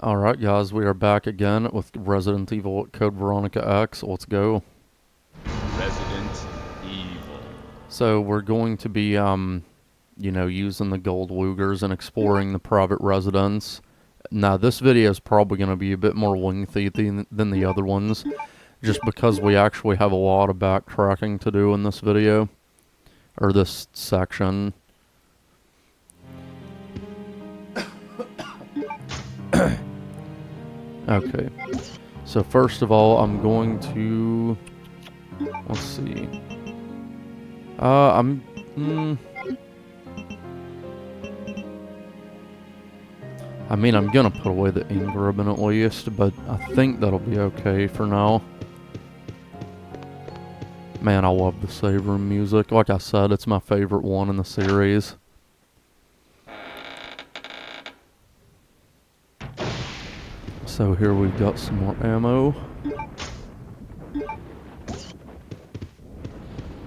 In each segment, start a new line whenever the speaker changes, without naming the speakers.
Alright guys, we are back again with Resident Evil Code Veronica X. Let's go.
Resident Evil.
So we're going to be, using the gold Lugers and exploring the private residence. Now this video is probably going to be a bit more lengthy than the other ones, just because we actually have a lot of backtracking to do in this video, or this section. Okay, so first of all, I'm going to, let's see, I'm gonna put away the ink ribbon at least, but I think that'll be okay for now. Man, I love the save room music. Like I said, it's my favorite one in the series. So here we've got some more ammo.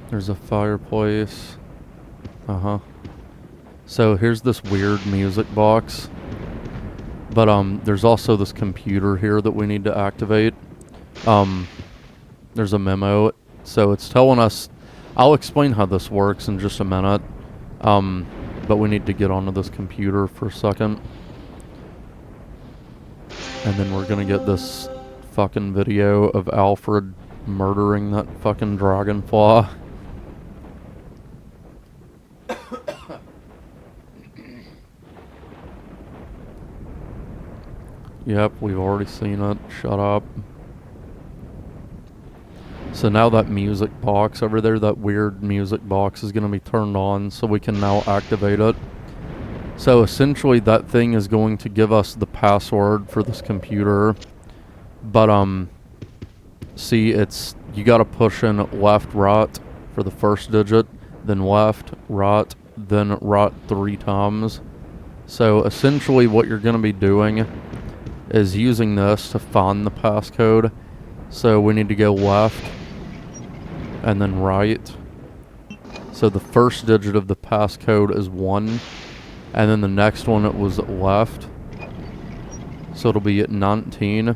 There's a fireplace. So here's this weird music box. But there's also this computer here that we need to activate. There's a memo. So it's telling us, I'll explain how this works in just a minute. But we need to get onto this computer for a second. And then we're gonna get this fucking video of Alfred murdering that fucking dragonfly. Yep, we've already seen it. Shut up. So now that music box over there, that weird music box, is gonna be turned on, so we can now activate it. So essentially that thing is going to give us the password for this computer. But see, it's, you gotta push in left, right for the first digit, then left, right, then right 3 times. So essentially what you're gonna be doing is using this to find the passcode. So we need to go left and then right. So the first digit of the passcode is 1. And then the next one, it was left. So it'll be at 19.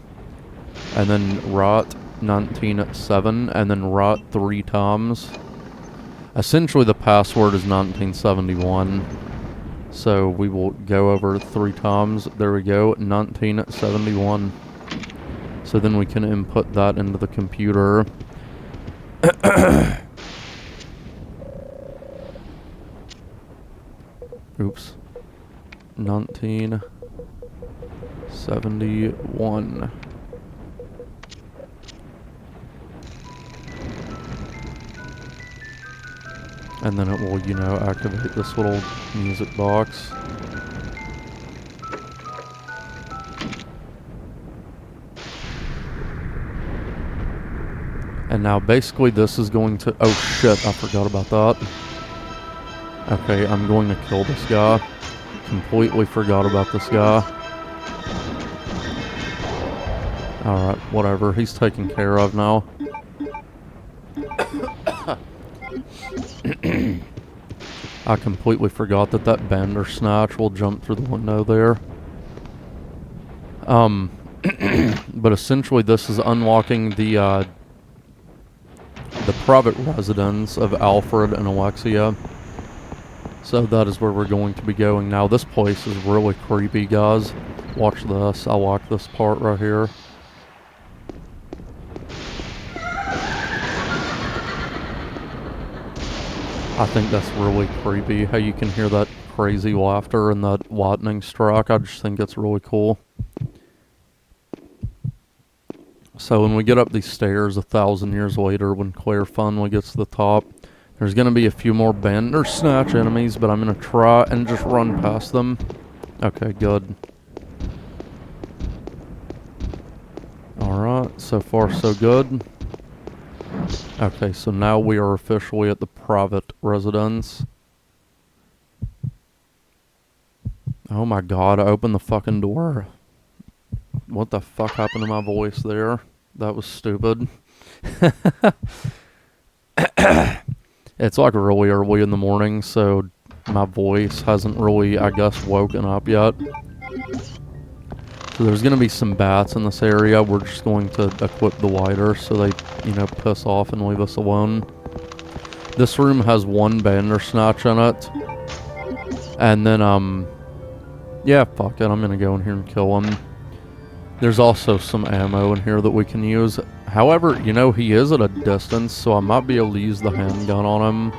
And then right 19 at 7. And then right 3 times. Essentially the password is 1971. So we will go over 3 times. There we go, 1971. So then we can input that into the computer. Oops. 1971. And then it will, activate this little music box. And now basically this is going to, oh shit, I forgot about that. Okay, I'm going to kill this guy. Completely forgot about this guy. Alright, whatever. He's taken care of now. I completely forgot that bender snatch will jump through the window there. But essentially this is unlocking the private residence of Alfred and Alexia. So that is where we're going to be going now. This place is really creepy, guys. Watch this. I like this part right here. I think that's really creepy, how you can hear that crazy laughter and that lightning strike. I just think it's really cool. So when we get up these stairs 1,000 years later, when Claire finally gets to the top, there's going to be a few more Bandersnatch enemies, but I'm going to try and just run past them. Okay, good. Alright, so far so good. Okay, so now we are officially at the private residence. Oh my god, I opened the fucking door. What the fuck happened to my voice there? That was stupid. It's like really early in the morning, so my voice hasn't really, I guess, woken up yet. So there's going to be some bats in this area. We're just going to equip the lighter so they, you know, piss off and leave us alone. This room has one Bandersnatch in it. And then, yeah, fuck it. I'm going to go in here and kill him. There's also some ammo in here that we can use. However, you know, he is at a distance, so I might be able to use the handgun on him.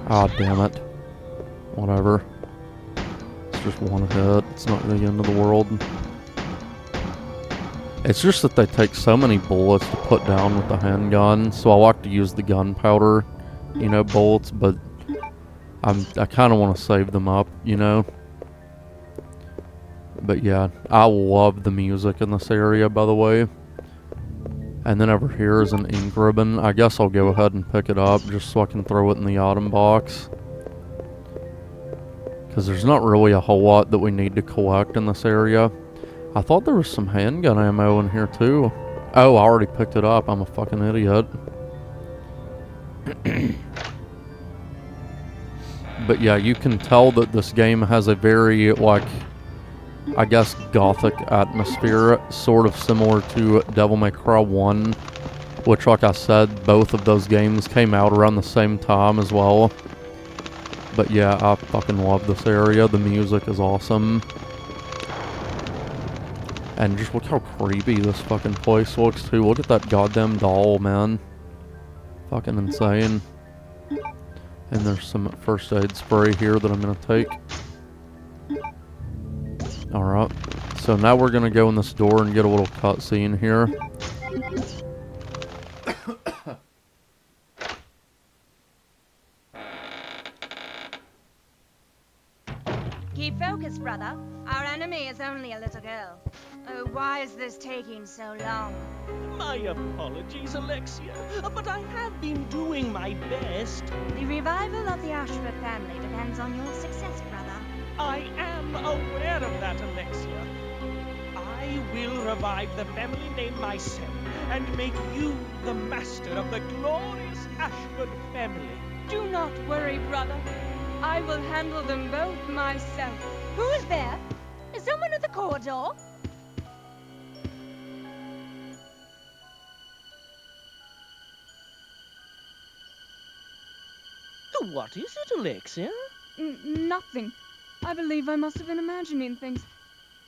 Ah, damn it. Whatever. It's just one hit. It's not the end of the world. It's just that they take so many bullets to put down with the handgun, so I like to use the gunpowder, you know, bullets, but I kind of want to save them up, you know. But yeah, I love the music in this area, by the way. And then over here is an ink ribbon. I guess I'll go ahead and pick it up just so I can throw it in the item box. Because there's not really a whole lot that we need to collect in this area. I thought there was some handgun ammo in here too. Oh, I already picked it up. I'm a fucking idiot. But yeah, you can tell that this game has a very, like, I guess, gothic atmosphere, sort of similar to Devil May Cry 1, which, like I said, both of those games came out around the same time as well. But yeah, I fucking love this area. The music is awesome. And just look how creepy this fucking place looks, too. Look at that goddamn doll, man. Fucking insane. And there's some first aid spray here that I'm gonna take. Alright, so now we're gonna go in this door and get a little cutscene here.
Keep focused, brother. Our enemy is only a little girl. Oh, why is this taking so long?
My apologies, Alexia, but I have been doing my best.
The revival of the Ashford family depends on your success, brother.
I am aware of that, Alexia. I will revive the family name myself and make you the master of the glorious Ashford family.
Do not worry, brother. I will handle them both myself. Who is there? Is someone at the corridor?
What is it, Alexia?
Nothing. I believe I must have been imagining things.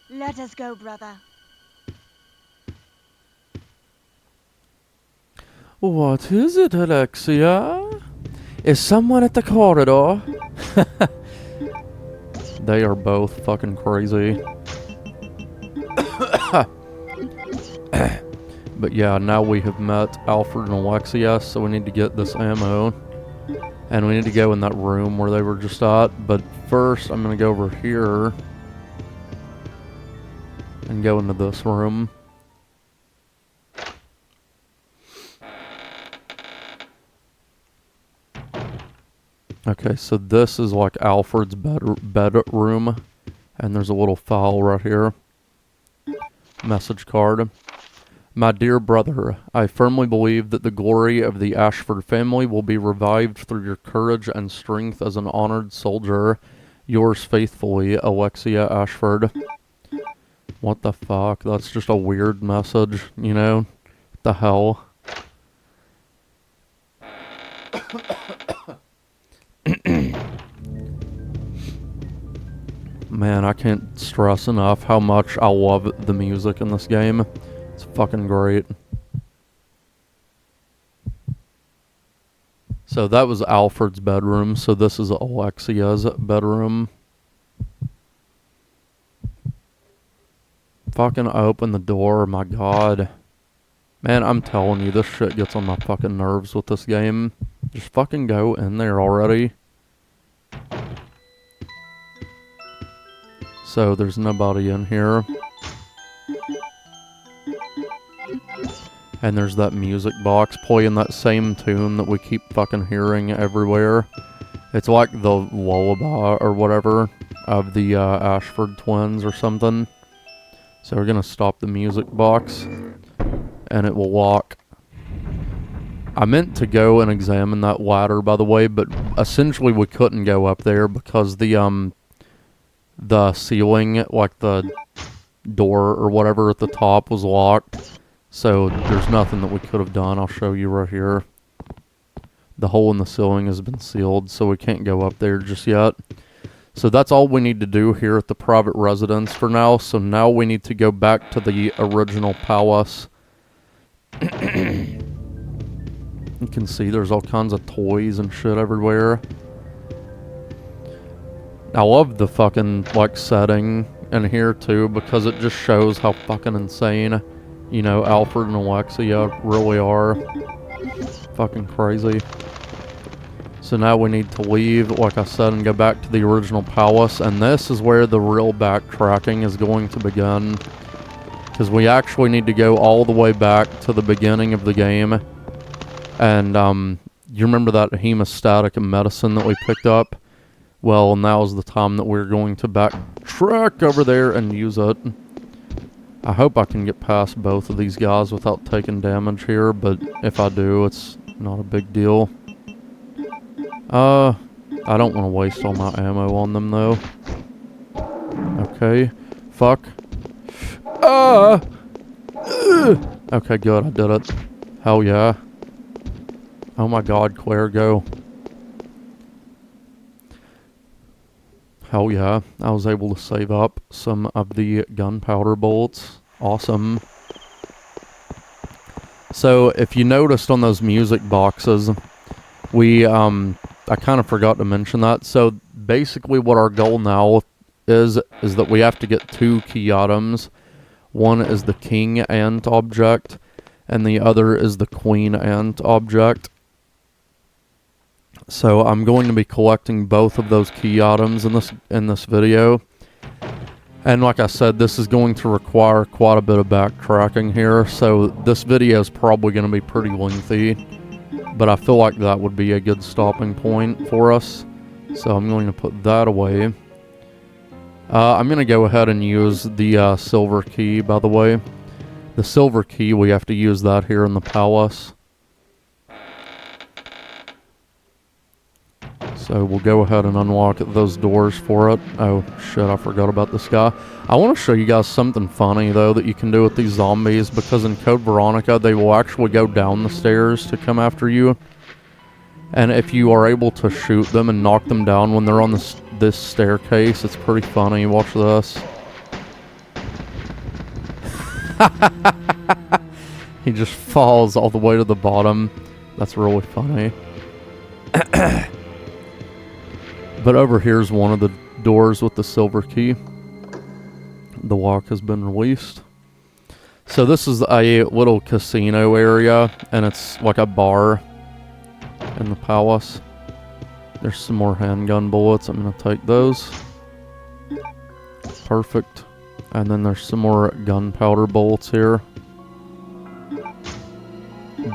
Let us go, brother.
What is it, Alexia? Is someone at the corridor? They are both fucking crazy. But yeah, now we have met Alfred and Alexia, so we need to get this ammo. And we need to go in that room where they were just at. But first, I'm going to go over here. And go into this room. Okay, so this is like Alfred's bedroom. And there's a little file right here. Message card. My dear brother, I firmly believe that the glory of the Ashford family will be revived through your courage and strength as an honored soldier. Yours faithfully, Alexia Ashford. What the fuck? That's just a weird message, you know? What the hell? Man, I can't stress enough how much I love the music in this game. It's fucking great. So that was Alfred's bedroom, so this is Alexia's bedroom. Fucking open the door, my god. Man, I'm telling you, this shit gets on my fucking nerves with this game. Just fucking go in there already. So there's nobody in here. And there's that music box playing that same tune that we keep fucking hearing everywhere. It's like the lullaby or whatever of the Ashford twins or something. So we're gonna stop the music box and it will lock. I meant to go and examine that ladder, by the way, but essentially we couldn't go up there because the the ceiling, like the door or whatever at the top was locked. So there's nothing that we could have done. I'll show you right here. The hole in the ceiling has been sealed, so we can't go up there just yet. So that's all we need to do here at the private residence for now. So now we need to go back to the original palace. You can see there's all kinds of toys and shit everywhere. I love the fucking, like, setting in here, too, because it just shows how fucking insane, you know, Alfred and Alexia really are. Fucking crazy. So now we need to leave, like I said, and go back to the original palace, and this is where the real backtracking is going to begin. Because we actually need to go all the way back to the beginning of the game. And, you remember that hemostatic medicine that we picked up? Well, now's the time that we're going to backtrack over there and use it. I hope I can get past both of these guys without taking damage here, but if I do, it's not a big deal. I don't want to waste all my ammo on them, though. Okay. Fuck. Okay, good, I did it. Hell yeah. Oh my god, Claire, go. Hell yeah, I was able to save up some of the gunpowder bullets. Awesome. So, if you noticed on those music boxes, we, I kind of forgot to mention that. So, basically what our goal now is that we have to get 2 key items. One is the king ant object, and the other is the queen ant object. So I'm going to be collecting both of those key items in this video. And like I said, this is going to require quite a bit of backtracking here. So this video is probably going to be pretty lengthy. But I feel like that would be a good stopping point for us. So I'm going to put that away. I'm going to go ahead and use the silver key, by the way. The silver key, we have to use that here in the palace. So we'll go ahead and unlock those doors for it. Oh shit, I forgot about this guy. I want to show you guys something funny though that you can do with these zombies, because in Code Veronica they will actually go down the stairs to come after you. And if you are able to shoot them and knock them down when they're on this staircase, it's pretty funny. Watch this. He just falls all the way to the bottom. That's really funny. But over here's one of the doors with the silver key. The lock has been released. So this is a little casino area, and it's like a bar in the palace. There's some more handgun bullets. I'm going to take those. Perfect. And then there's some more gunpowder bullets here.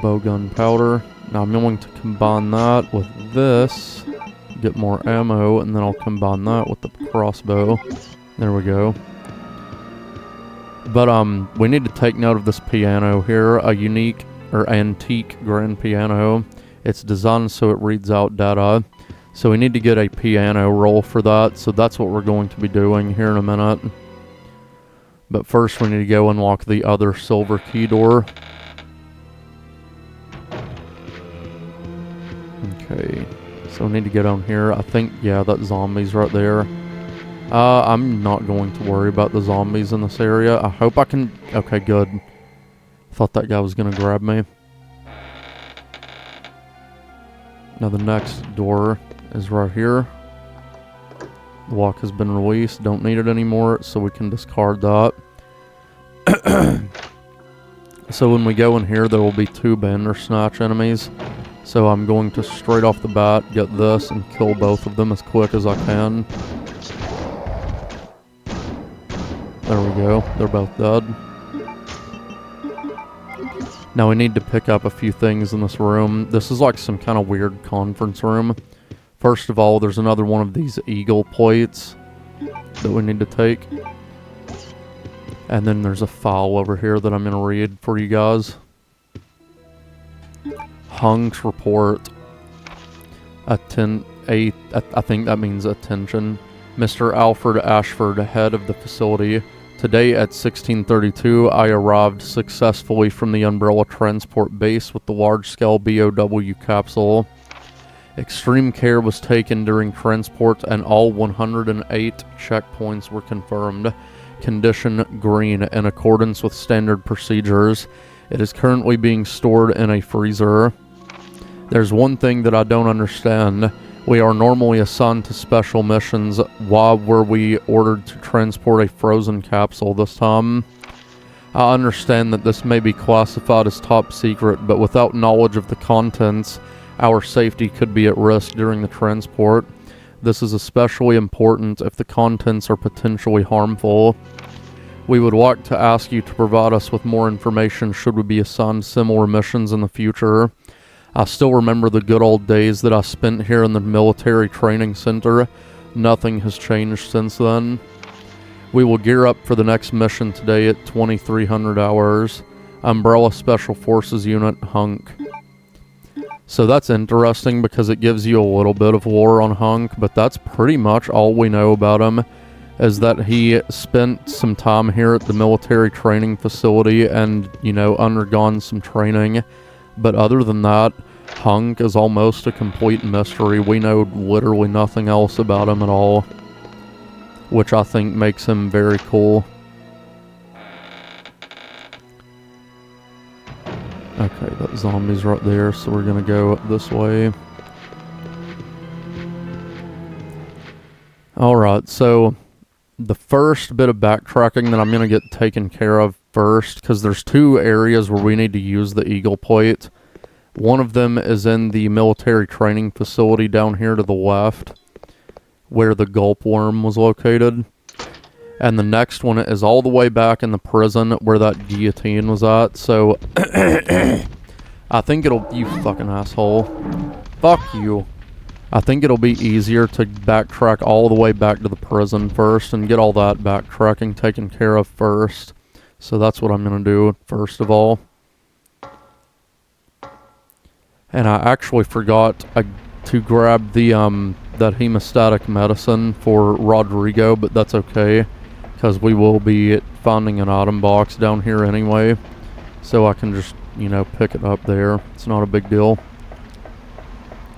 Bowgun powder. Now I'm going to combine that with this. Get more ammo, and then I'll combine that with the crossbow. There we go. But we need to take note of this piano here, a unique or antique grand piano. It's designed so it reads out data. So we need to get a piano roll for that. So that's what we're going to be doing here in a minute. But first we need to go unlock the other silver key door. Okay. So we need to get on here. I think, yeah, that zombie's right there. I'm not going to worry about the zombies in this area. I hope I can... Okay, good. Thought that guy was going to grab me. Now the next door is right here. The lock has been released. Don't need it anymore, so we can discard that. So when we go in here, there will be 2 Bandersnatch enemies. So I'm going to straight off the bat get this and kill both of them as quick as I can. There we go. They're both dead. Now we need to pick up a few things in this room. This is like some kind of weird conference room. First of all, there's another one of these eagle plates that we need to take. And then there's a file over here that I'm going to read for you guys. Hung's report. I think that means attention. Mr. Alfred Ashford, head of the facility. Today at 1632, I arrived successfully from the Umbrella Transport Base with the large-scale BOW capsule. Extreme care was taken during transport and all 108 checkpoints were confirmed. Condition green in accordance with standard procedures. It is currently being stored in a freezer. There's one thing that I don't understand. We are normally assigned to special missions. Why were we ordered to transport a frozen capsule this time? I understand that this may be classified as top secret, but without knowledge of the contents, our safety could be at risk during the transport. This is especially important if the contents are potentially harmful. We would like to ask you to provide us with more information should we be assigned similar missions in the future. I still remember the good old days that I spent here in the military training center. Nothing has changed since then. We will gear up for the next mission today at 2300 hours. Umbrella Special Forces Unit, Hunk. So that's interesting because it gives you a little bit of lore on Hunk, but that's pretty much all we know about him, is that he spent some time here at the military training facility and, you know, undergone some training. But other than that, Hunk is almost a complete mystery. We know literally nothing else about him at all, which I think makes him very cool. Okay, that zombie's right there, so we're gonna go this way. Alright, so the first bit of backtracking that I'm gonna get taken care of first, because there's two areas where we need to use the Eagle Plate. One of them is in the military training facility down here to the left, where the gulp worm was located. And the next one is all the way back in the prison where that guillotine was at. So, I think it'll... You fucking asshole. Fuck you. I think it'll be easier to backtrack all the way back to the prison first and get all that backtracking taken care of first. So that's what I'm going to do first of all. And I actually forgot to grab the that hemostatic medicine for Rodrigo, but that's okay, because we will be finding an item box down here anyway. So I can just, you know, pick it up there. It's not a big deal.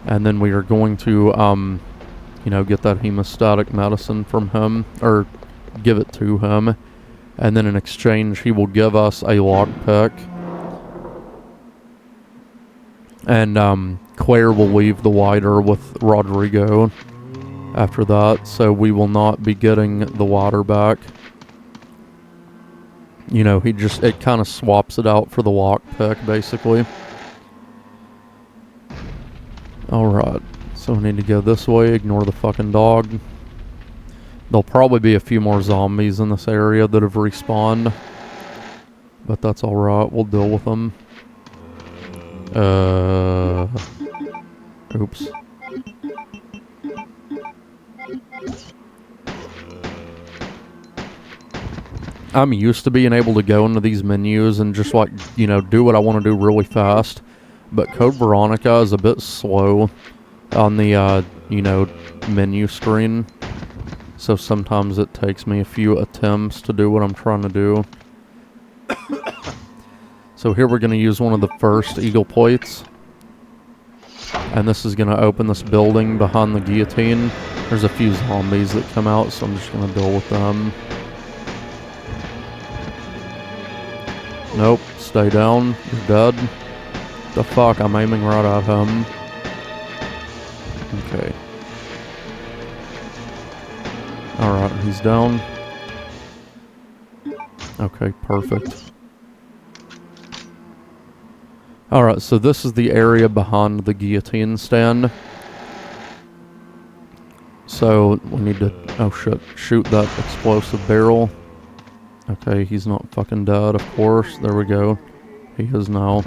And then we are going to, you know, get that hemostatic medicine from him, or give it to him. And then in exchange, he will give us a lockpick. And Claire will leave the lighter with Rodrigo after that, so we will not be getting the water back. You know, it kind of swaps it out for the lockpick, basically. Alright, so we need to go this way, ignore the fucking dog. There'll probably be a few more zombies in this area that have respawned, but that's alright, we'll deal with them. Oops. I'm used to being able to go into these menus and just, like, you know, do what I want to do really fast. But Code Veronica is a bit slow on the, you know, menu screen. So sometimes it takes me a few attempts to do what I'm trying to do. So here we're going to use one of the first Eagle Plates. And this is going to open this building behind the guillotine. There's a few zombies that come out, so I'm just going to deal with them. Nope, stay down. You're dead. The fuck, I'm aiming right at him. Okay. Alright, he's down. Okay, perfect. Alright, so this is the area behind the guillotine stand. So, we need to, oh shit, shoot that explosive barrel. Okay, he's not fucking dead, of course. There we go. He is now.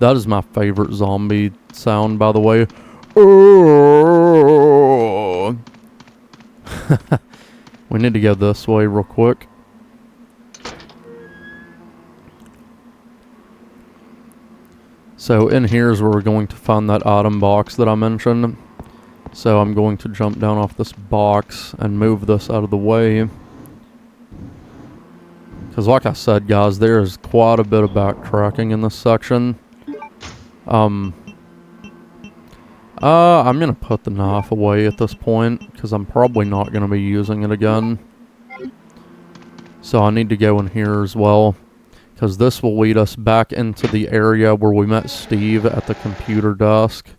That is my favorite zombie sound, by the way. Oh! We need to go this way real quick. So in here is where we're going to find that item box that I mentioned. So I'm going to jump down off this box and move this out of the way. Because like I said, guys, there is quite a bit of backtracking in this section. I'm going to put the knife away at this point, because I'm probably not going to be using it again. So I need to go in here as well, because this will lead us back into the area where we met Steve at the computer desk.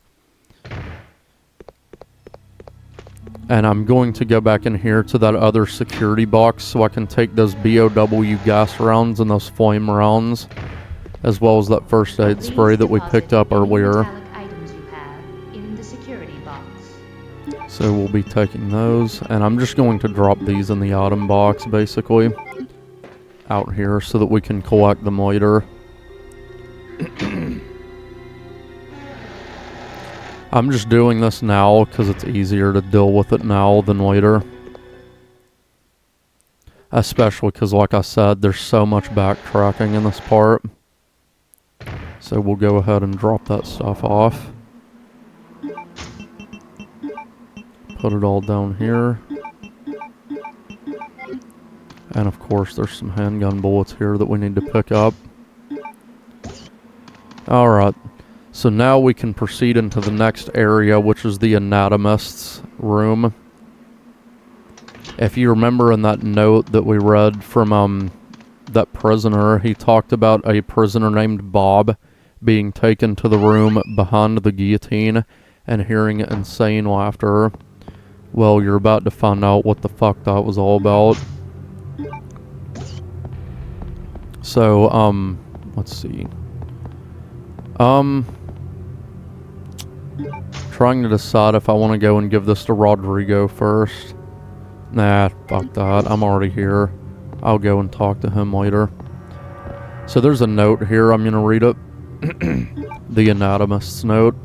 And I'm going to go back in here to that other security box so I can take those BOW gas rounds and those flame rounds, as well as that first aid spray that we picked up earlier. So we'll be taking those, and I'm just going to drop these in the item box, basically, out here so that we can collect them later. I'm just doing this now because it's easier to deal with it now than later. Especially because, like I said, there's so much backtracking in this part. So we'll go ahead and drop that stuff off. Put it all down here. And of course there's some handgun bullets here that we need to pick up. Alright. So now we can proceed into the next area, which is the anatomist's room. If you remember in that note that we read from that prisoner, he talked about a prisoner named Bob being taken to the room behind the guillotine and hearing insane laughter. Well, you're about to find out what the fuck that was all about. So, let's see. Trying to decide if I want to go and give this to Rodrigo first. Nah, fuck that. I'm already here. I'll go and talk to him later. So there's a note here. I'm going to read it. The anatomist's note.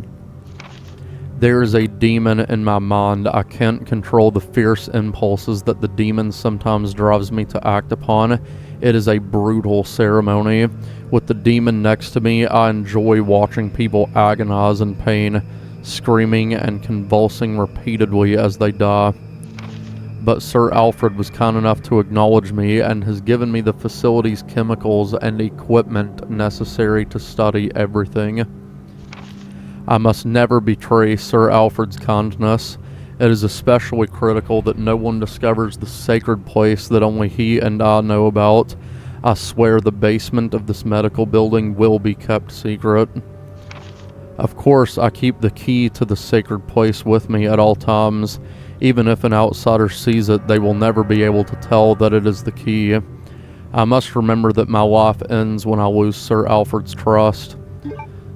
There is a demon in my mind. I can't control the fierce impulses that the demon sometimes drives me to act upon. It is a brutal ceremony. With the demon next to me, I enjoy watching people agonize in pain, screaming and convulsing repeatedly as they die. But Sir Alfred was kind enough to acknowledge me and has given me the facilities, chemicals, and equipment necessary to study everything. I must never betray Sir Alfred's kindness. It is especially critical that no one discovers the sacred place that only he and I know about. I swear the basement of this medical building will be kept secret. Of course, I keep the key to the sacred place with me at all times. Even if an outsider sees it, they will never be able to tell that it is the key. I must remember that my life ends when I lose Sir Alfred's trust.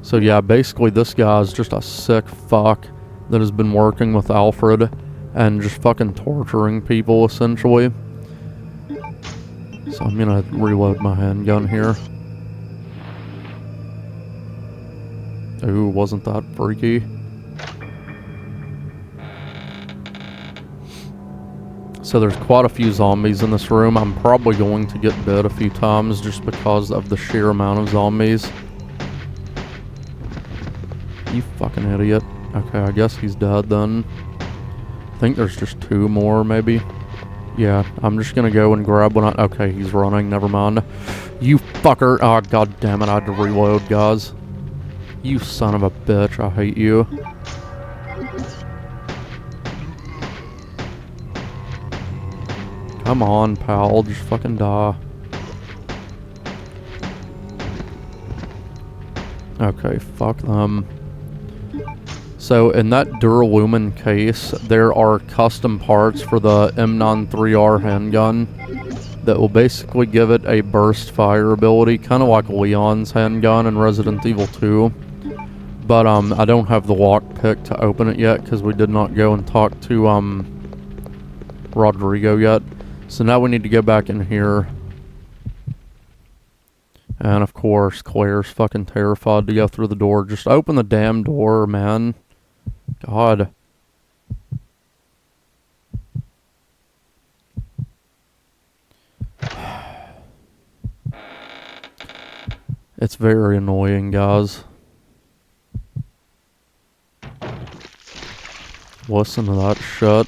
So yeah, basically this guy is just a sick fuck that has been working with Alfred and just fucking torturing people, essentially. So I'm gonna reload my handgun here. Ooh, wasn't that freaky? So there's quite a few zombies in this room. I'm probably going to get bit a few times just because of the sheer amount of zombies. You fucking idiot. Okay, I guess he's dead then. I think there's just two more, maybe. Yeah, I'm just gonna go and grab one. Okay, he's running. Never mind. You fucker. Oh, god damn it. I had to reload, guys. You son of a bitch. I hate you. Come on, pal. Just fucking die. Okay, fuck them. So in that Duralumin case, there are custom parts for the M93R handgun that will basically give it a burst fire ability, kind of like Leon's handgun in Resident Evil 2. But I don't have the lockpick to open it yet because we did not go and talk to Rodrigo yet. So now we need to go back in here. And of course, Claire's fucking terrified to go through the door. Just open the damn door, man. God. It's very annoying, guys. Listen to that shit.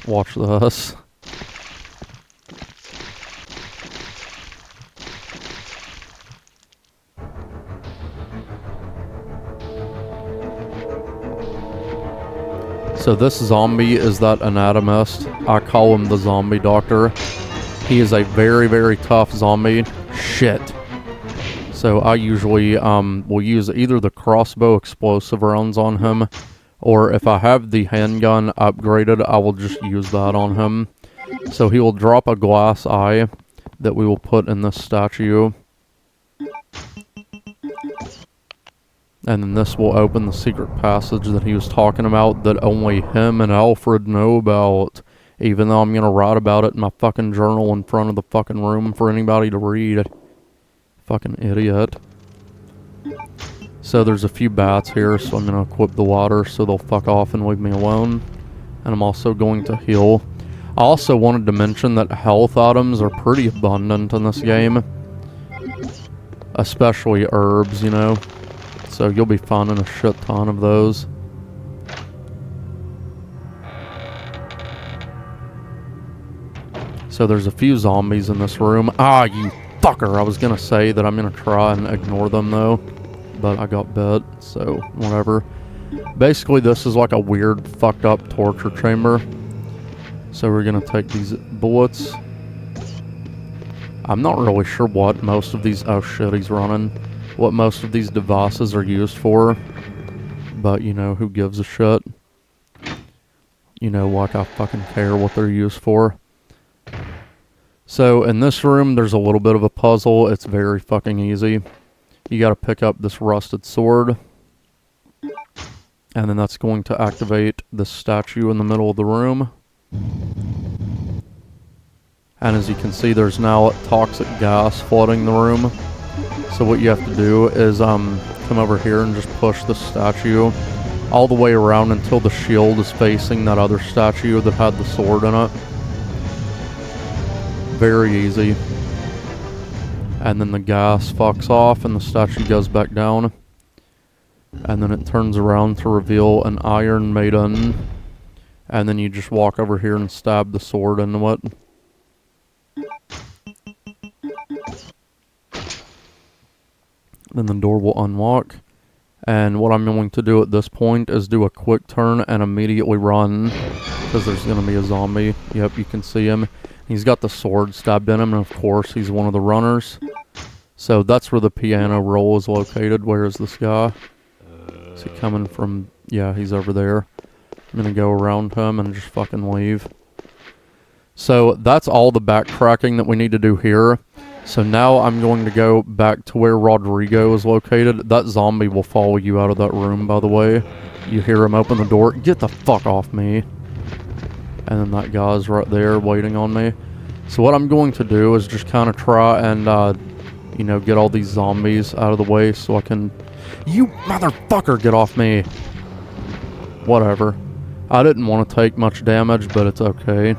Watch this. So this zombie is that anatomist. I call him the zombie doctor. He is a very, very tough zombie. Shit. So I usually will use either the crossbow explosive rounds on him, or if I have the handgun upgraded, I will just use that on him. So he will drop a glass eye that we will put in this statue. And then this will open the secret passage that he was talking about that only him and Alfred know about. Even though I'm going to write about it in my fucking journal in front of the fucking room for anybody to read. Fucking idiot. So there's a few bats here, so I'm going to equip the water so they'll fuck off and leave me alone. And I'm also going to heal. I also wanted to mention that health items are pretty abundant in this game. Especially herbs, you know. So you'll be finding a shit ton of those. So there's a few zombies in this room. Ah, you fucker! I was gonna say that I'm gonna try and ignore them though, but I got bit, so whatever. Basically, this is like a weird, fucked up torture chamber. So we're gonna take these bullets. I'm not really sure what most of these... Oh shit, he's running. What most of these devices are used for. But, you know, who gives a shit? You know, like I fucking care what they're used for. So, in this room, there's a little bit of a puzzle. It's very fucking easy. You gotta pick up this rusted sword. And then that's going to activate the statue in the middle of the room. And as you can see, there's now toxic gas flooding the room. So what you have to do is come over here and just push the statue all the way around until the shield is facing that other statue that had the sword in it. Very easy. And then the gas fucks off and the statue goes back down. And then it turns around to reveal an Iron Maiden. And then you just walk over here and stab the sword into it. Then the door will unlock. And what I'm going to do at this point is do a quick turn and immediately run. Because there's going to be a zombie. Yep, you can see him. He's got the sword stabbed in him, and of course he's one of the runners. So that's where the piano roll is located. Where is this guy? Is he coming from... Yeah, he's over there. I'm going to go around him and just fucking leave. So that's all the backtracking that we need to do here. So now I'm going to go back to where Rodrigo is located. That zombie will follow you out of that room, by the way. You hear him open the door. Get the fuck off me. And then that guy's right there waiting on me. So what I'm going to do is just kind of try and, you know, get all these zombies out of the way so I can... You motherfucker, get off me. Whatever. I didn't want to take much damage, but it's okay.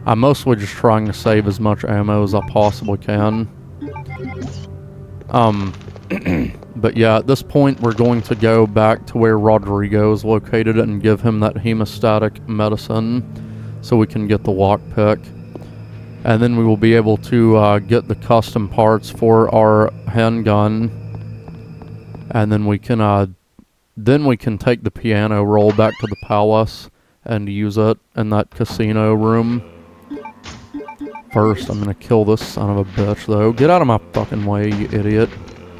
I'm mostly just trying to save as much ammo as I possibly can. But yeah, at this point, we're going to go back to where Rodrigo is located and give him that hemostatic medicine so we can get the lockpick. And then we will be able to get the custom parts for our handgun. And then we can take the piano roll back to the palace and use it in that casino room. First, I'm going to kill this son of a bitch, though. Get out of my fucking way, you idiot.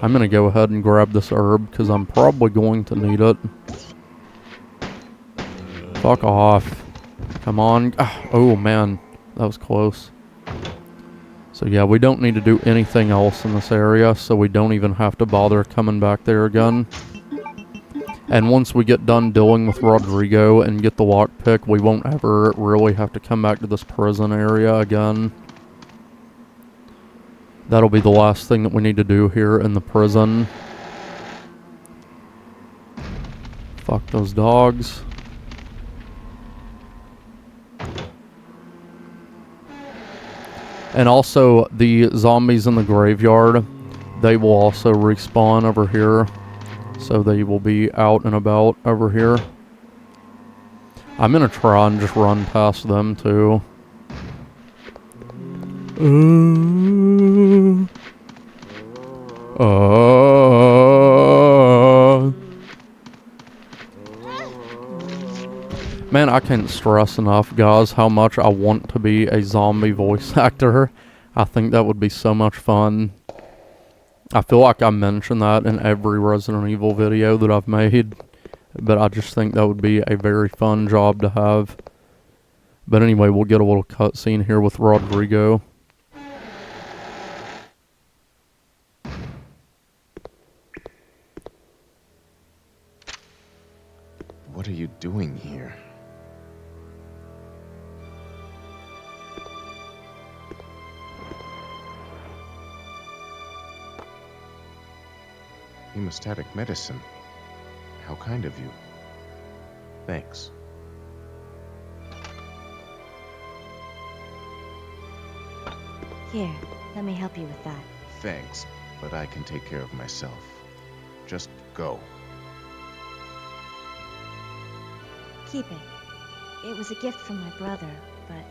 I'm going to go ahead and grab this herb, because I'm probably going to need it. Fuck off. Come on. Oh, man. That was close. So, yeah, we don't need to do anything else in this area, so we don't even have to bother coming back there again. And once we get done dealing with Rodrigo and get the lockpick, we won't ever really have to come back to this prison area again. That'll be the last thing that we need to do here in the prison. Fuck those dogs. And also, the zombies in the graveyard, they will also respawn over here. So they will be out and about over here. I'm gonna try and just run past them too. Man, I can't stress enough, guys, how much I want to be a zombie voice actor. I think that would be so much fun. I feel like I mention that in every Resident Evil video that I've made, but I just think that would be a very fun job to have. But anyway, we'll get a little cutscene here with Rodrigo.
What are you doing here? Hemostatic medicine. How kind of you. Thanks.
Here, let me help you with that.
Thanks, but I can take care of myself. Just go.
Keep it. It was a gift from my brother, but...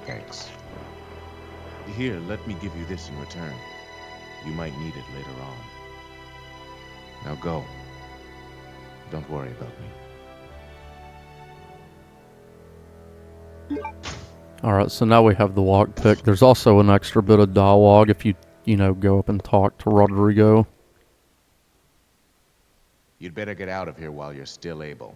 Thanks. Here, let me give you this in return. You might need it later on. Now go. Don't worry about me.
Alright, so now we have the lockpick. There's also an extra bit of dialogue if you go up and talk to Rodrigo.
You'd better get out of here while you're still able.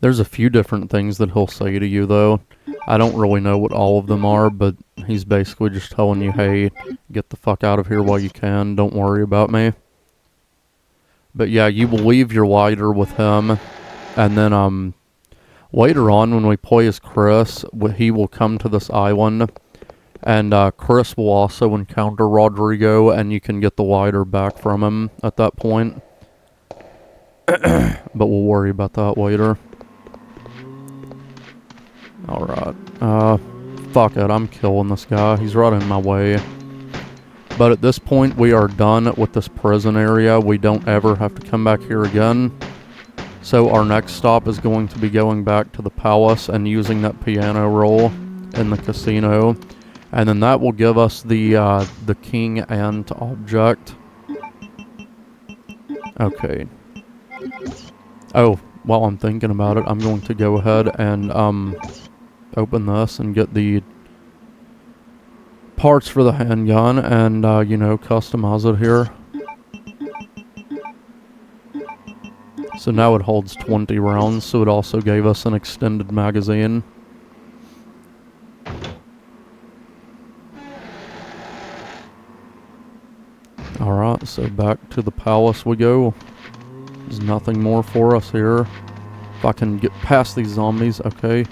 There's a few different things that he'll say to you, though. I don't really know what all of them are, but he's basically just telling you, hey, get the fuck out of here while you can. Don't worry about me. But yeah, you will leave your lighter with him. And then later on, when we play as Chris, he will come to this island. And Chris will also encounter Rodrigo, and you can get the lighter back from him at that point. But we'll worry about that later. Alright. Fuck it. I'm killing this guy. He's right in my way. But at this point, we are done with this prison area. We don't ever have to come back here again. So our next stop is going to be going back to the palace and using that piano roll in the casino. And then that will give us the king ant object. Okay. Oh, while I'm thinking about it, I'm going to go ahead and open this and get the parts for the handgun and, customize it here. So now it holds 20 rounds, so it also gave us an extended magazine. Alright, so back to the palace we go. There's nothing more for us here. If I can get past these zombies, okay.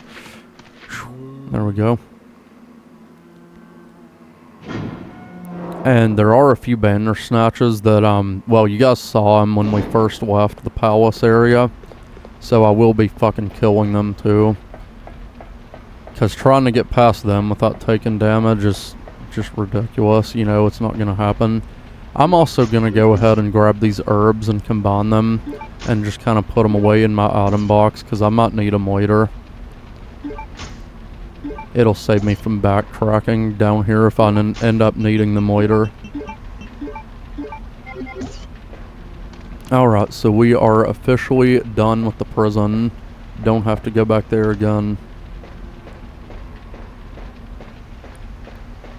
There we go. And there are a few Bandersnatches that, well, you guys saw them when we first left the palace area. So I will be fucking killing them too. Because trying to get past them without taking damage is just ridiculous. It's not going to happen. I'm also going to go ahead and grab these herbs and combine them and just kind of put them away in my item box because I might need them later. It'll save me from backtracking down here if I end up needing them later. Alright, so we are officially done with the prison. Don't have to go back there again.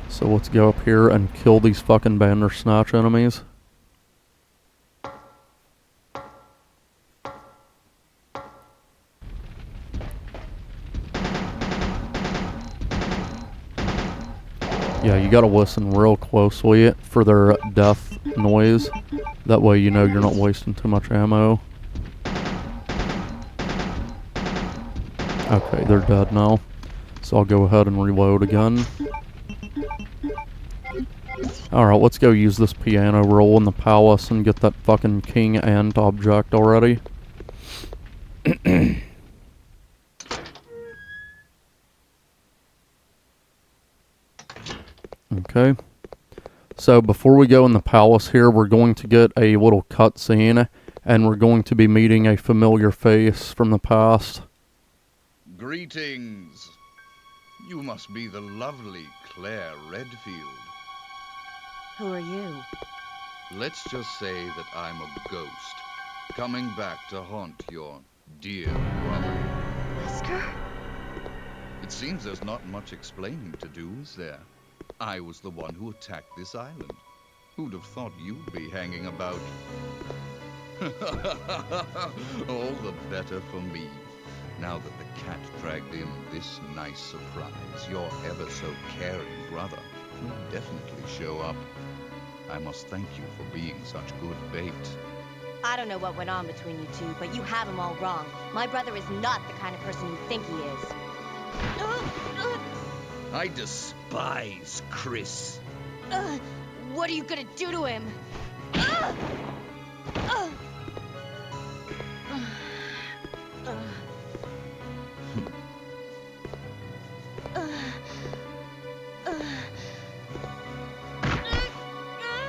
So let's go up here and kill these fucking Bandersnatch enemies. Yeah, you gotta listen real closely for their death noise. That way you know you're not wasting too much ammo. Okay, they're dead now. So I'll go ahead and reload again. Alright, let's go use this piano roll in the palace and get that fucking king ant object already. Okay. So before we go in the palace here, we're going to get a little cutscene, and we're going to be meeting a familiar face from the past.
Greetings. You must be the lovely Claire Redfield.
Who are you?
Let's just say that I'm a ghost, coming back to haunt your dear brother.
Wesker?
It seems there's not much explaining to do, is there? I was the one who attacked this island. Who'd have thought you'd be hanging about? All the better for me. Now that the cat dragged in this nice surprise, your ever so caring brother will definitely show up. I must thank you for being such good bait.
I don't know what went on between you two, but you have him all wrong. My brother is not the kind of person you think he is.
I despise Chris.
What are you gonna do to him?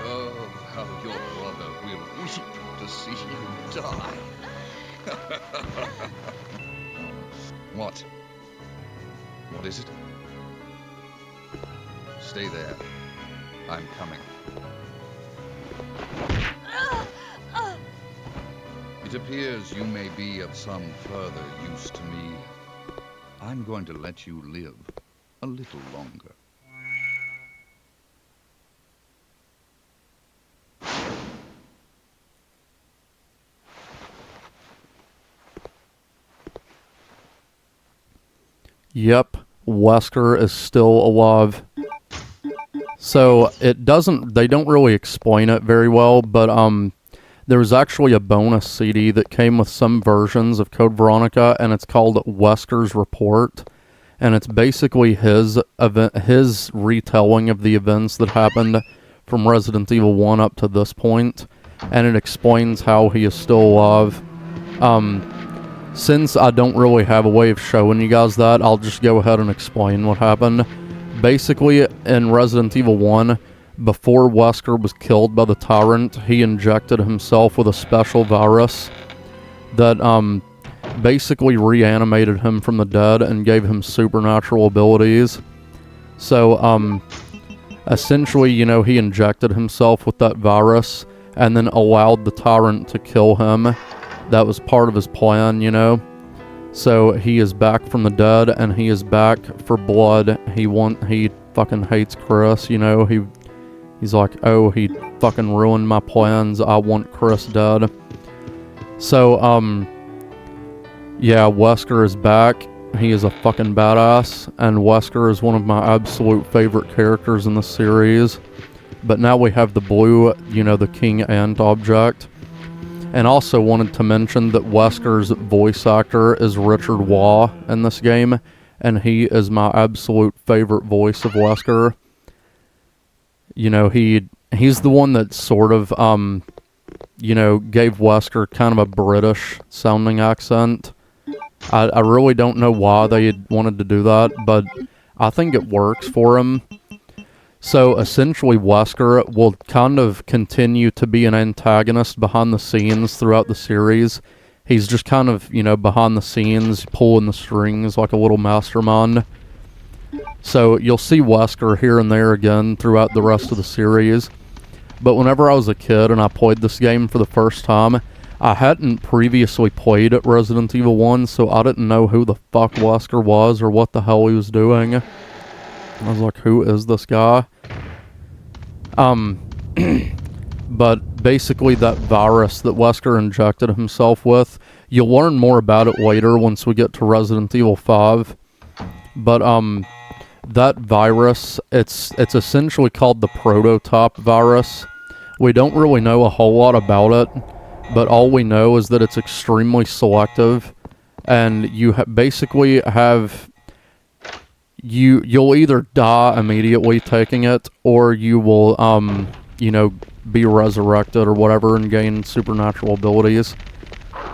Oh, how your brother will weep to see you die. What? What is it? Stay there. I'm coming. It appears you may be of some further use to me. I'm going to let you live a little longer.
Yep, Wesker is still alive. So they don't really explain it very well, but there was actually a bonus CD that came with some versions of Code Veronica, and it's called Wesker's Report, and it's basically his retelling of the events that happened from Resident Evil 1 up to this point, and it explains how he is still alive. Since I don't really have a way of showing you guys that, I'll just go ahead and explain what happened. Basically, in Resident Evil 1, before Wesker was killed by the Tyrant, he injected himself with a special virus that basically reanimated him from the dead and gave him supernatural abilities. So, essentially, he injected himself with that virus and then allowed the Tyrant to kill him. That was part of his plan, So he is back from the dead, and he is back for blood. He fucking hates Chris, He's like, oh, he fucking ruined my plans. I want Chris dead. So, yeah, Wesker is back. He is a fucking badass, and Wesker is one of my absolute favorite characters in the series. But now we have the blue, the King Ant object. And also wanted to mention that Wesker's voice actor is Richard Waugh in this game, and he is my absolute favorite voice of Wesker. He's the one that sort of, gave Wesker kind of a British sounding accent. I really don't know why they wanted to do that, but I think it works for him. So essentially Wesker will kind of continue to be an antagonist behind the scenes throughout the series. He's just kind of, behind the scenes, pulling the strings like a little mastermind. So you'll see Wesker here and there again throughout the rest of the series. But whenever I was a kid and I played this game for the first time, I hadn't previously played Resident Evil 1, so I didn't know who the fuck Wesker was or what the hell he was doing. I was like, who is this guy? But basically that virus that Wesker injected himself with, you'll learn more about it later once we get to Resident Evil 5. But, that virus, it's essentially called the prototype virus. We don't really know a whole lot about it, but all we know is that it's extremely selective, and you basically have... You'll either die immediately taking it, or you will, be resurrected or whatever and gain supernatural abilities.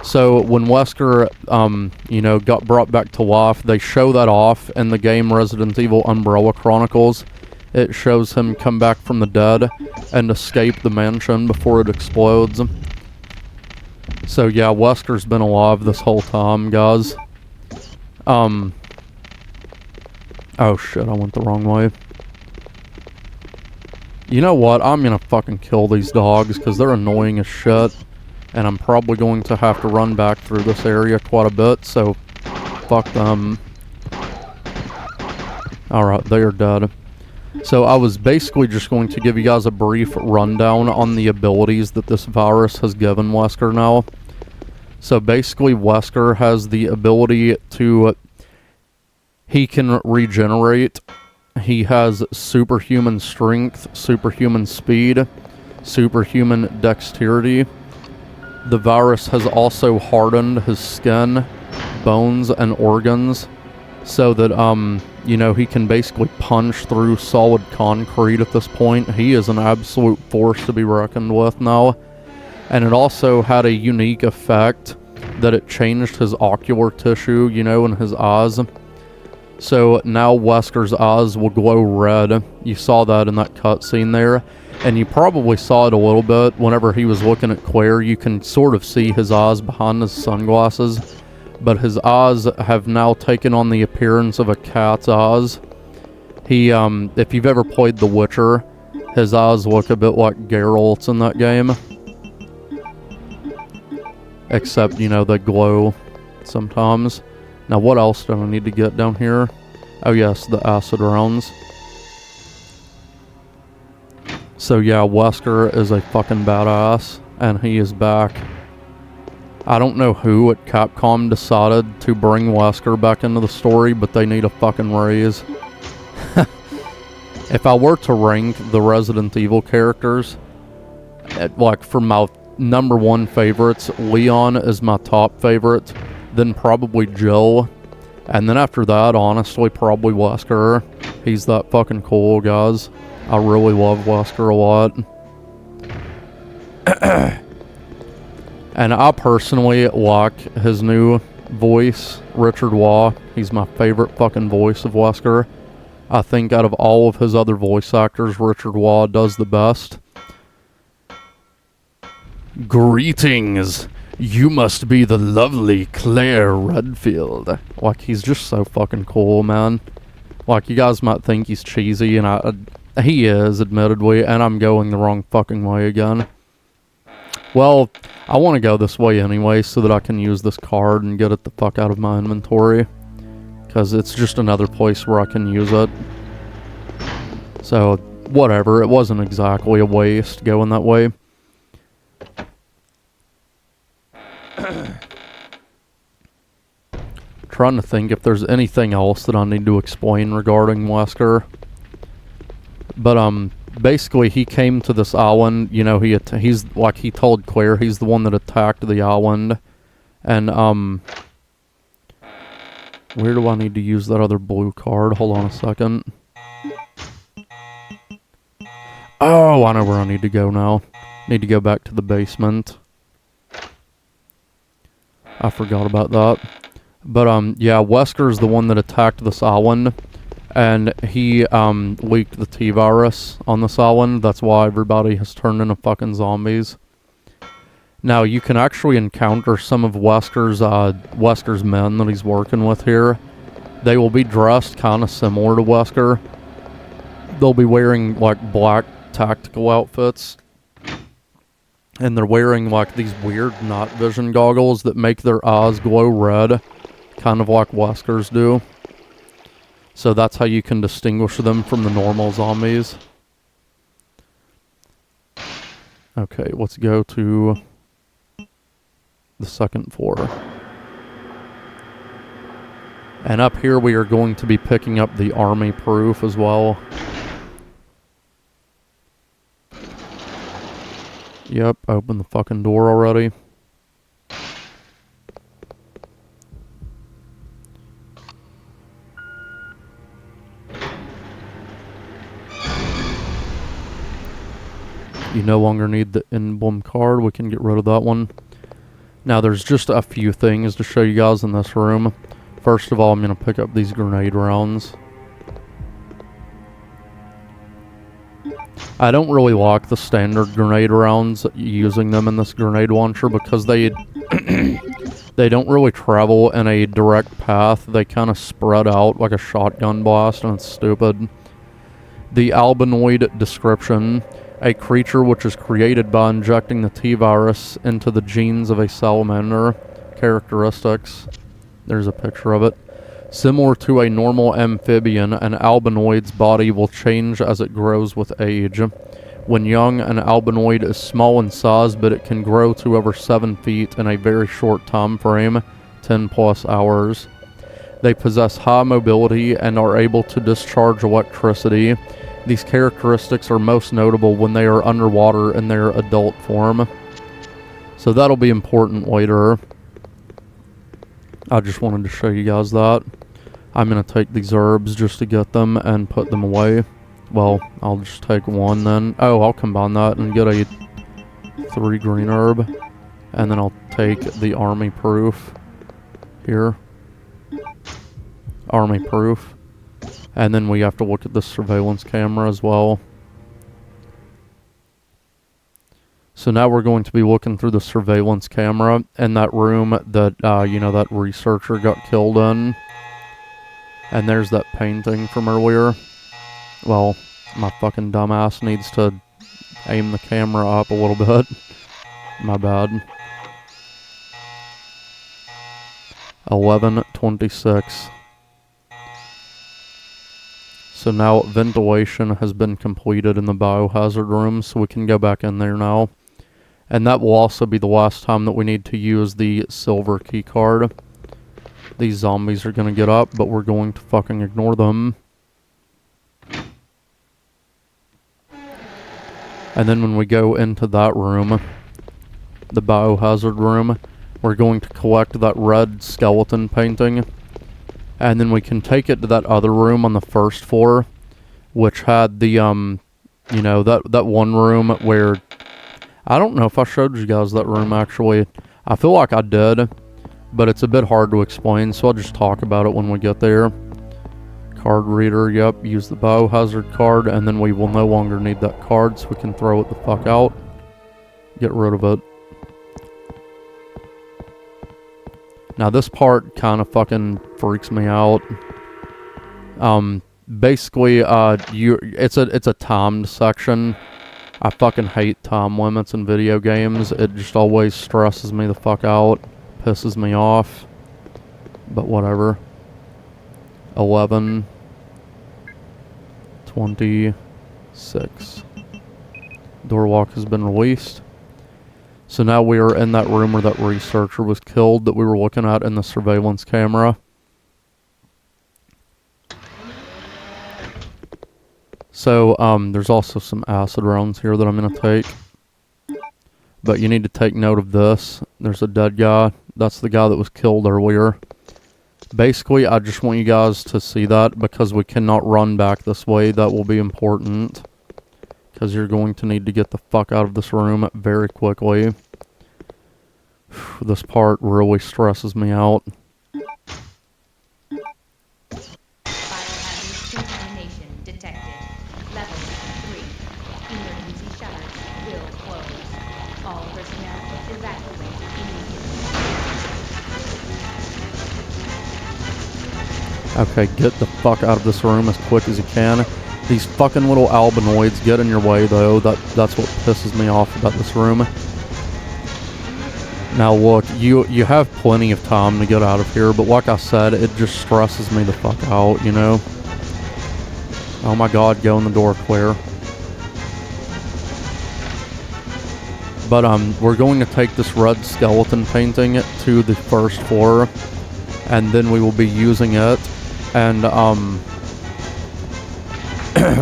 So when Wesker, got brought back to life, they show that off in the game Resident Evil Umbrella Chronicles. it shows him come back from the dead and escape the mansion before it explodes. So yeah, Wesker's been alive this whole time, guys. Oh shit, I went the wrong way. You know what? I'm gonna fucking kill these dogs because they're annoying as shit. And I'm probably going to have to run back through this area quite a bit, so fuck them. Alright, they are dead. So I was basically just going to give you guys a brief rundown on the abilities that this virus has given Wesker now. So basically Wesker has the ability to... He can regenerate. He has superhuman strength, superhuman speed, superhuman dexterity. The virus has also hardened his skin, bones, and organs so that, you know, he can basically punch through solid concrete at this point. He is an absolute force to be reckoned with now. And it also had a unique effect that it changed his ocular tissue, you know, in his eyes. So now Wesker's eyes will glow red. You saw that in that cutscene there. And you probably saw it a little bit whenever he was looking at Claire. You can sort of see his eyes behind his sunglasses. But his eyes have now taken on the appearance of a cat's eyes. He, if you've ever played The Witcher, his eyes look a bit like Geralt's in that game. Except, you know, they glow sometimes. Now, what else do I need to get down here? Oh, yes, the acid rounds. So, yeah, Wesker is a fucking badass, and he is back. I don't know who at Capcom decided to bring Wesker back into the story, but they need a fucking raise. If I were to rank the Resident Evil characters, like, for my #1 favorites, Leon is my top favorite. Then probably Jill. And then after that, honestly, probably Wesker. He's that fucking cool, guys. I really love Wesker a lot. And I personally like his new voice, Richard Waugh. He's my favorite fucking voice of Wesker. I think out of all of his other voice actors, Richard Waugh does the best. Greetings! You must be the lovely Claire Redfield. Like, he's just so fucking cool, man. Like, you guys might think he's cheesy, and he is, admittedly, and I'm going the wrong fucking way again. Well, I want to go this way anyway, so that I can use this card and get it the fuck out of my inventory. Because it's just another place where I can use it. So, whatever, it wasn't exactly a waste going that way. Trying to think if there's anything else that I need to explain regarding Wesker. But basically he came to this island, you know, he's like he told Claire he's the one that attacked the island. And where do I need to use that other blue card? Hold on a second. Oh, I know where I need to go now. Need to go back to the basement. I forgot about that. But, yeah, Wesker's the one that attacked this island, and he, leaked the T-virus on this island. That's why everybody has turned into fucking zombies. Now, you can actually encounter some of Wesker's men that he's working with here. They will be dressed kind of similar to Wesker. They'll be wearing, like, black tactical outfits. And they're wearing, like, these weird night vision goggles that make their eyes glow red. Kind of like Wesker's do. So that's how you can distinguish them from the normal zombies. Okay, let's go to the second floor. And up here we are going to be picking up the army proof as well. Yep, open the fucking door already. You no longer need the emblem card. We can get rid of that one. Now, there's just a few things to show you guys in this room. First of all, I'm going to pick up these grenade rounds. I don't really like the standard grenade rounds, using them in this grenade launcher, because they they don't really travel in a direct path. They kind of spread out like a shotgun blast, and it's stupid. The albinoid description: a creature which is created by injecting the T-virus into the genes of a salamander. Characteristics: there's a picture of it. Similar to a normal amphibian, an albinoid's body will change as it grows with age. When young, an albinoid is small in size, but it can grow to over 7 feet in a very short time frame, 10 plus hours. They possess high mobility and are able to discharge electricity. These characteristics are most notable when they are underwater in their adult form. So that'll be important later. I just wanted to show you guys that. I'm going to take these herbs just to get them and put them away. Well, I'll just take one then. Oh, I'll combine that and get a 3 green herb. And then I'll take the army proof here. Army proof. And then we have to look at the surveillance camera as well. So now we're going to be looking through the surveillance camera in that room that, you know, that researcher got killed in. And there's that painting from earlier. Well, my fucking dumbass needs to aim the camera up a little bit. My bad. 11:26. So now ventilation has been completed in the biohazard room, so we can go back in there now. And that will also be the last time that we need to use the silver key card. These zombies are gonna get up, but we're going to fucking ignore them. And then when we go into that room, the biohazard room, we're going to collect that red skeleton painting. And then we can take it to that other room on the first floor, which had the, you know, that one room where... I don't know if I showed you guys that room, actually. I feel like I did, but it's a bit hard to explain, so I'll just talk about it when we get there. Card reader, yep, use the biohazard card, and then we will no longer need that card, so we can throw it the fuck out. Get rid of it. Now this part kind of fucking freaks me out. Basically, it's a timed section. I fucking hate time limits in video games. It just always stresses me the fuck out. Pisses me off. But whatever. 11:26. Door lock has been released. So now we are in that room where that researcher was killed that we were looking at in the surveillance camera. So, there's also some acid rounds here that I'm going to take. But you need to take note of this. There's a dead guy. That's the guy that was killed earlier. Basically, I just want you guys to see that because we cannot run back this way. That will be important. Because you're going to need to get the fuck out of this room very quickly. This part really stresses me out.
Biohazard contamination detected. Level 3. Emergency shutters will close. All personnel evacuate immediately.
Okay, get the fuck out of this room as quick as you can. These fucking little albinoids get in your way, though. That's what pisses me off about this room. Now look, you have plenty of time to get out of here, but like I said, it just stresses me the fuck out, you know? Oh my god, go in the door, Claire. But we're going to take this red skeleton painting to the first floor, and then we will be using it, and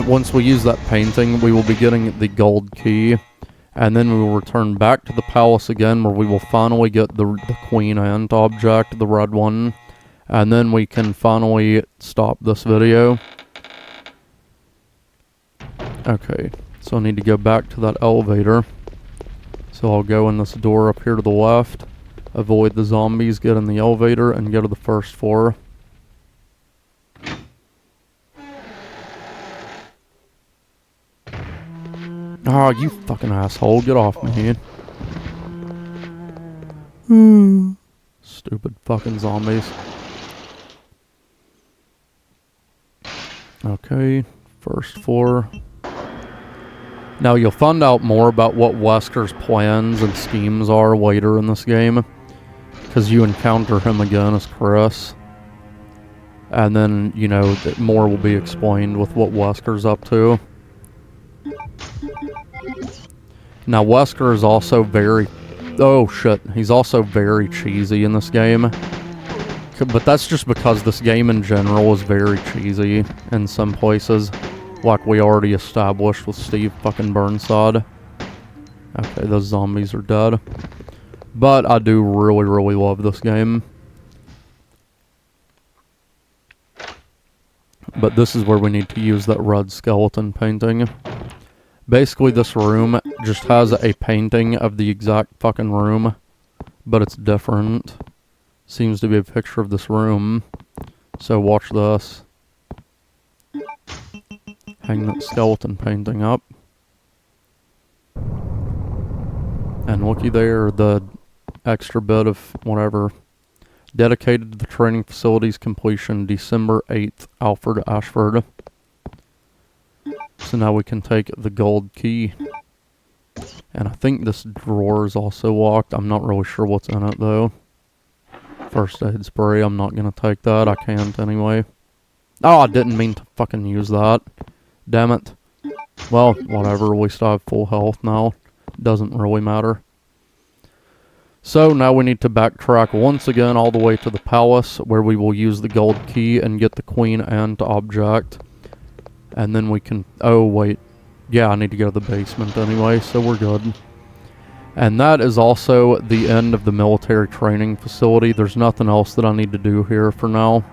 once we use that painting, we will be getting the gold key, and then we will return back to the palace again, where we will finally get the Queen Ant object, the red one, and then we can finally stop this video. Okay, so I need to go back to that elevator. So I'll go in this door up here to the left, avoid the zombies, get in the elevator, and go to the first floor. Oh, you fucking asshole. Get off me. Stupid fucking zombies. Okay, first floor. Now you'll find out more about what Wesker's plans and schemes are later in this game, because you encounter him again as Chris. And then, you know, more will be explained with what Wesker's up to. Now Wesker is also very... Oh shit, he's also very cheesy in this game. But that's just because this game in general is very cheesy in some places. Like we already established with Steve fucking Burnside. Okay, those zombies are dead. But I do really, really love this game. But this is where we need to use that red skeleton painting. Basically, this room just has a painting of the exact fucking room. But it's different. Seems to be a picture of this room. So watch this. Hang that skeleton painting up. And looky there, the extra bit of whatever. Dedicated to the training facility's completion, December 8th, Alfred Ashford. So now we can take the gold key. And I think this drawer is also locked. I'm not really sure what's in it though. First aid spray, I'm not gonna take that. I can't anyway. Oh, I didn't mean to fucking use that. Damn it. Well, whatever, we still have full health now. Doesn't really matter. So now we need to backtrack once again all the way to the palace, where we will use the gold key and get the queen and object. And then we can... Oh, wait. Yeah, I need to go to the basement anyway, so we're good. And that is also the end of the military training facility. There's nothing else that I need to do here for now.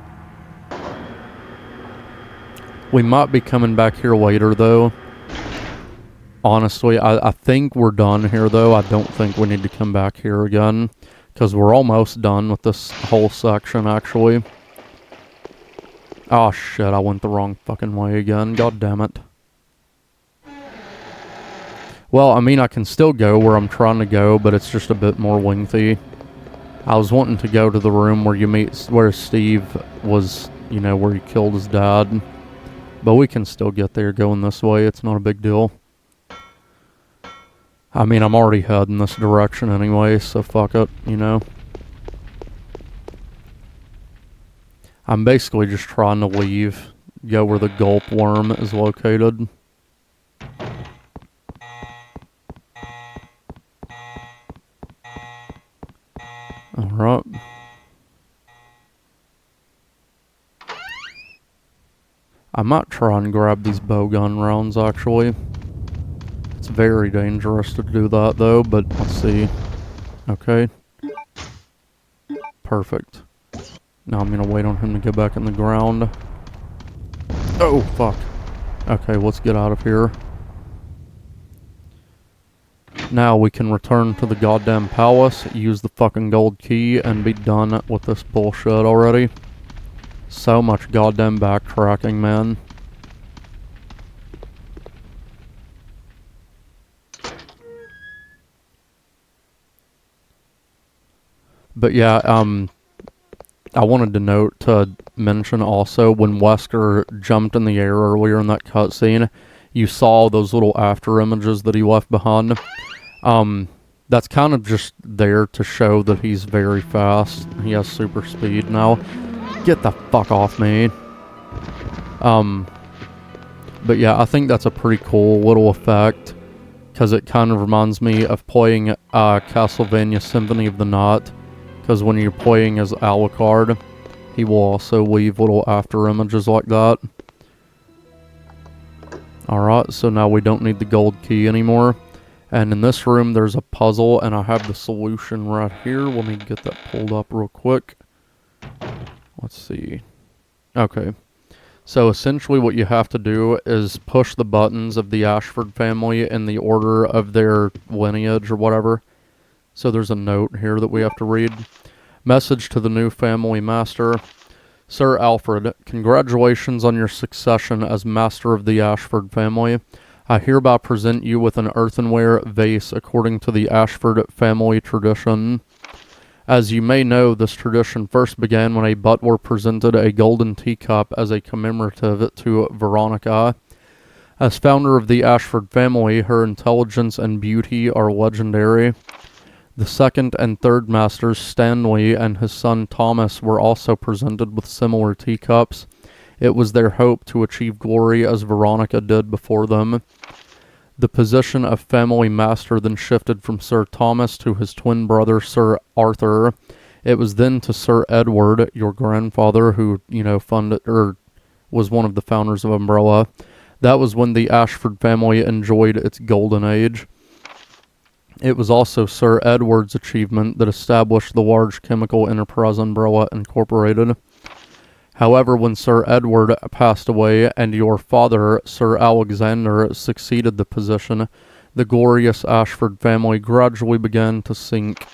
We might be coming back here later, though. Honestly, I think we're done here, though. I don't think we need to come back here again, because we're almost done with this whole section, actually. Oh, shit, I went the wrong fucking way again. God damn it. Well, I mean, I can still go where I'm trying to go, but it's just a bit more lengthy. I was wanting to go to the room where you meet, where Steve was, you know, where he killed his dad. But we can still get there going this way. It's not a big deal. I mean, I'm already heading this direction anyway, so fuck it, you know. I'm basically just trying to leave, go where the gulp worm is located. Alright. I might try and grab these bowgun rounds, actually. It's very dangerous to do that, though, but let's see. Okay. Perfect. Now I'm gonna wait on him to get back in the ground. Oh, fuck. Okay, let's get out of here. Now we can return to the goddamn palace, use the fucking gold key, and be done with this bullshit already. So much goddamn backtracking, man. But yeah, I wanted to mention also, when Wesker jumped in the air earlier in that cutscene, you saw those little after images that he left behind. That's kind of just there to show that he's very fast. He has super speed now. Get the fuck off me. But yeah, I think that's a pretty cool little effect, because it kind of reminds me of playing Castlevania Symphony of the Night, because when you're playing as Alucard, he will also leave little after images like that. Alright, so now we don't need the gold key anymore. And in this room, there's a puzzle, and I have the solution right here. Let me get that pulled up real quick. Let's see. Okay. So essentially what you have to do is push the buttons of the Ashford family in the order of their lineage or whatever. So there's a note here that we have to read. Message to the new family master. Sir Alfred, congratulations on your succession as master of the Ashford family. I hereby present you with an earthenware vase according to the Ashford family tradition. As you may know, this tradition first began when a butler presented a golden teacup as a commemorative to Veronica. As founder of the Ashford family, her intelligence and beauty are legendary. The second and third masters, Stanley and his son Thomas, were also presented with similar teacups. It was their hope to achieve glory as Veronica did before them. The position of family master then shifted from Sir Thomas to his twin brother, Sir Arthur. It was then to Sir Edward, your grandfather, who, funded, or was one of the founders of Umbrella. That was when the Ashford family enjoyed its golden age. It was also Sir Edward's achievement that established the large chemical enterprise Umbrella Incorporated. However, when Sir Edward passed away and your father, Sir Alexander, succeeded the position, the glorious Ashford family gradually began to sink.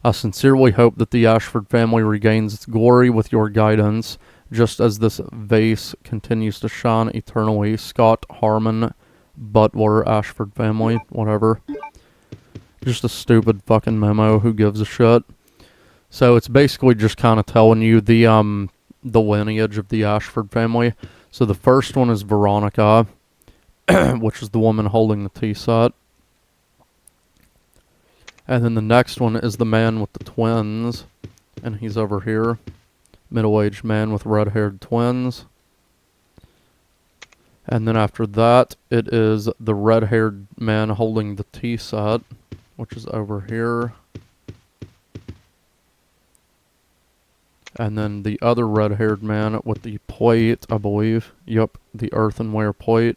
I sincerely hope that the Ashford family regains its glory with your guidance, just as this vase continues to shine eternally. Scott Harmon, Butler, Ashford family, whatever. Just a stupid fucking memo, who gives a shit? So it's basically just kind of telling you the lineage of the Ashford family. So the first one is Veronica, which is the woman holding the tea set. And then the next one is the man with the twins, and he's over here. Middle-aged man with red-haired twins. And then after that, it is the red-haired man holding the tea set, which is over here. And then the other red-haired man with the plate, I believe. Yep, the earthenware plate.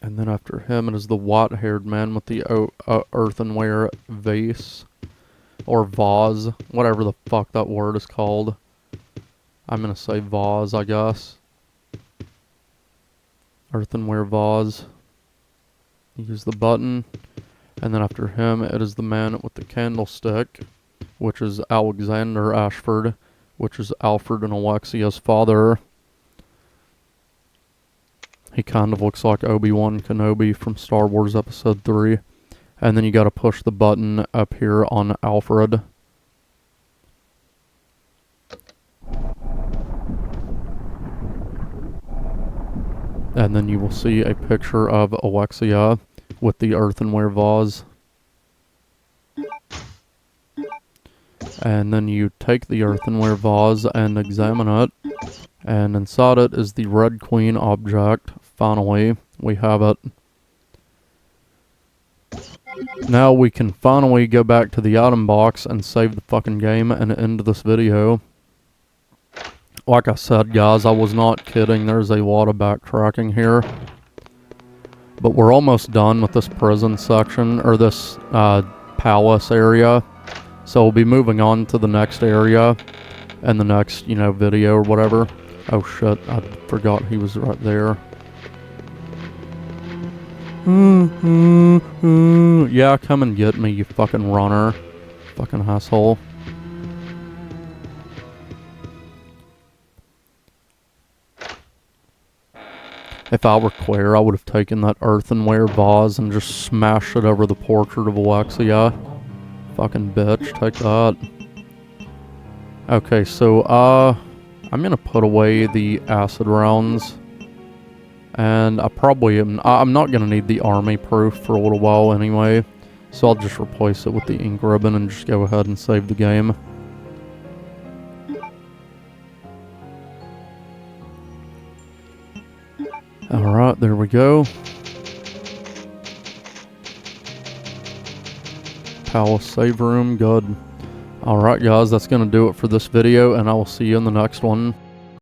And then after him, it is the white-haired man with the earthenware vase. Or vase. Whatever the fuck that word is called. I'm gonna say vase, I guess. Earthenware vase. Use the button. And then after him, it is the man with the candlestick, which is Alexander Ashford, which is Alfred and Alexia's father. He kind of looks like Obi-Wan Kenobi from Star Wars Episode 3. And then you gotta push the button up here on Alfred. And then you will see a picture of Alexia with the earthenware vase. And then you take the earthenware vase and examine it. And inside it is the Red Queen object. Finally, we have it. Now we can finally go back to the item box and save the fucking game and end this video. Like I said, guys, I was not kidding. There's a lot of backtracking here. But we're almost done with this prison section, or this palace area. So we'll be moving on to the next area and the next, video or whatever. Oh shit, I forgot he was right there. Yeah, come and get me, you fucking runner. Fucking asshole. If I were Claire, I would have taken that earthenware vase and just smashed it over the portrait of Alexia. Fucking bitch, take that. Okay, so, I'm gonna put away the acid rounds. And I probably am, I'm not gonna need the army proof for a little while anyway. So I'll just replace it with the ink ribbon and just go ahead and save the game. Alright, there we go. Palace save room, good. Alright guys, that's going to do it for this video, and I will see you in the next one.